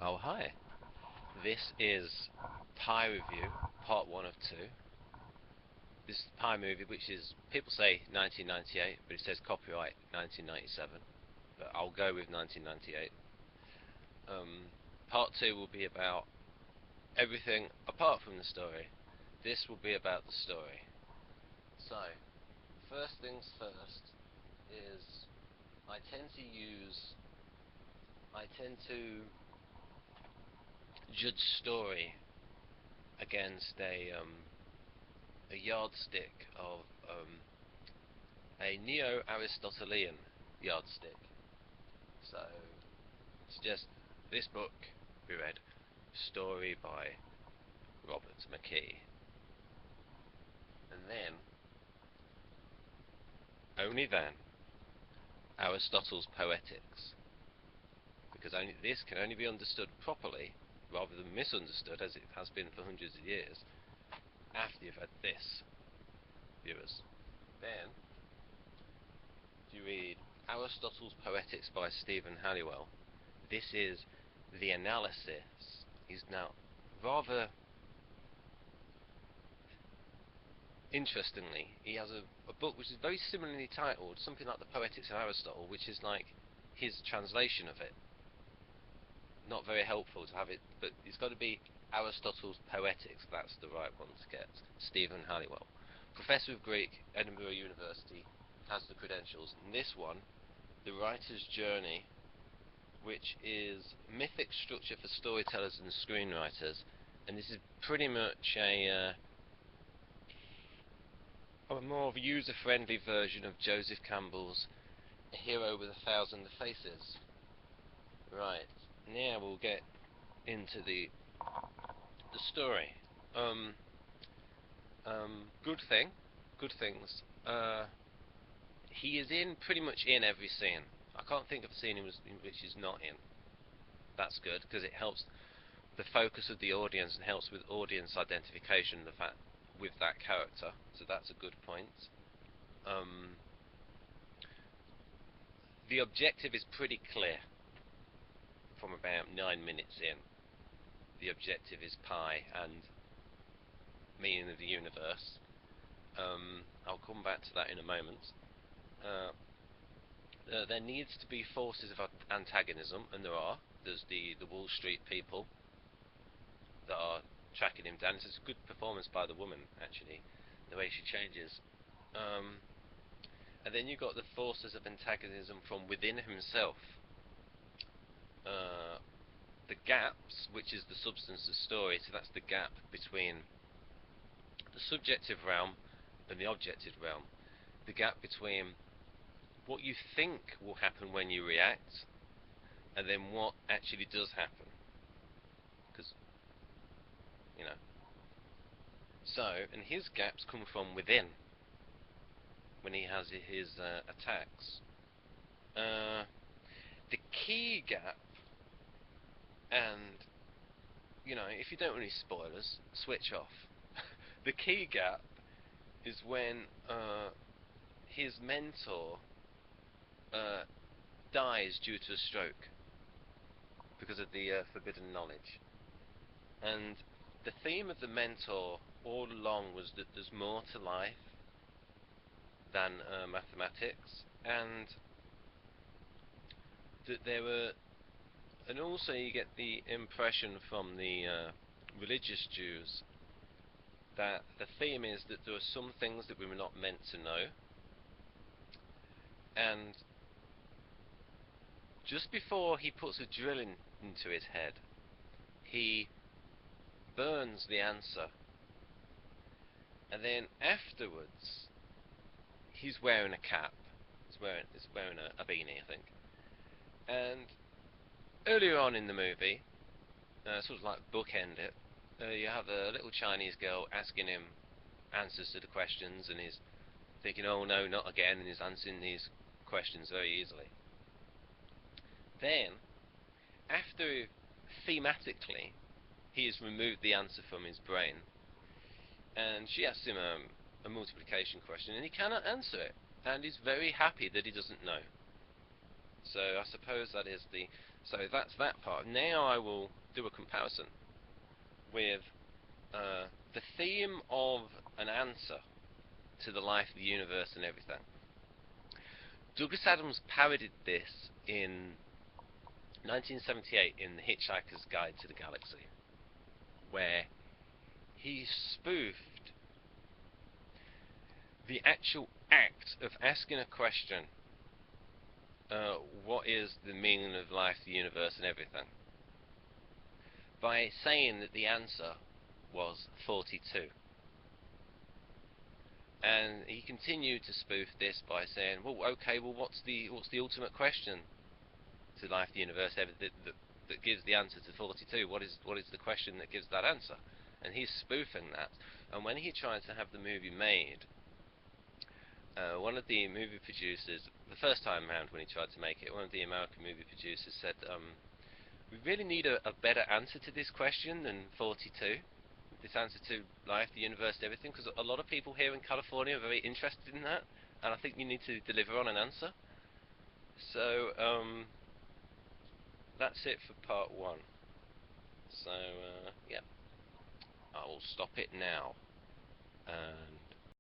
Oh, hi. This is Pie Review, part 1 of 2. This is the Pie movie, which is, people say 1998, but it says copyright 1997. But I'll go with 1998. Part 2 will be about everything apart from the story. This will be about the story. So, first things first is I tend to judge story against a yardstick of a neo-Aristotelian yardstick. So it's just this book we read, story by Robert McKee, and then only then Aristotle's Poetics, because this can only be understood properly rather than misunderstood as it has been for hundreds of years after you've had this, viewers. Then if you read Aristotle's Poetics by Stephen Halliwell, this is the analysis. He's now rather interestingly, he has a book which is very similarly titled, something like the Poetics of Aristotle, which is like his translation of it. Not very helpful to have it, but it's got to be Aristotle's Poetics. That's the right one to get. Stephen Halliwell, Professor of Greek, Edinburgh University, has the credentials. And this one, The Writer's Journey, which is mythic structure for storytellers and screenwriters, and this is pretty much a more of a user-friendly version of Joseph Campbell's A Hero with a Thousand Faces. Right, now we'll get into the story. Good things. He is pretty much in every scene. I can't think of a scene in which he's not in. That's good, because it helps the focus of the audience and helps with audience identification with that character. So that's a good point. The objective is pretty clear from about 9 minutes in. The objective is Pi and meaning of the universe. I'll come back to that in a moment. There needs to be forces of antagonism, and there are. There's the Wall Street people that are tracking him down. It's a good performance by the woman, actually, the way she changes. And then you've got the forces of antagonism from within himself. The gaps, which is the substance of the story, so that's the gap between the subjective realm and the objective realm. The gap between what you think will happen when you react and then what actually does happen. Because, you know. So, and his gaps come from within when he has his attacks. The key gap, and, you know, if you don't want any spoilers, switch off. The key gap is when his mentor dies due to a stroke because of the forbidden knowledge. And the theme of the mentor all along was that there's more to life than mathematics, and that there were, and also you get the impression from the religious Jews that the theme is that there are some things that we were not meant to know, and just before he puts a drill into his head, he burns the answer, and then afterwards he's wearing a cap. He's wearing a beanie, I think. And earlier on in the movie, sort of like bookend it, you have a little Chinese girl asking him answers to the questions, and he's thinking, oh no, not again, and he's answering these questions very easily. Then, after thematically he has removed the answer from his brain, and she asks him a multiplication question, and he cannot answer it, and he's very happy that he doesn't know. So I suppose that is the So that's that part. Now I will do a comparison with the theme of an answer to the life of the universe and everything. Douglas Adams parodied this in 1978 in The Hitchhiker's Guide to the Galaxy, where he spoofed the actual act of asking a question, what is the meaning of life, the universe and everything, by saying that the answer was 42. And he continued to spoof this by saying, well, okay, well, what's the ultimate question to life, the universe, that gives the answer to 42? What is the question that gives that answer? And he's spoofing that. And when he tried to have the movie made, one of the movie producers, the first time around when he tried to make it, one of the American movie producers said, we really need a better answer to this question than 42. This answer to life, the universe, everything, because a lot of people here in California are very interested in that, and I think you need to deliver on an answer. So, that's it for part one. So, yeah, I will stop it now, and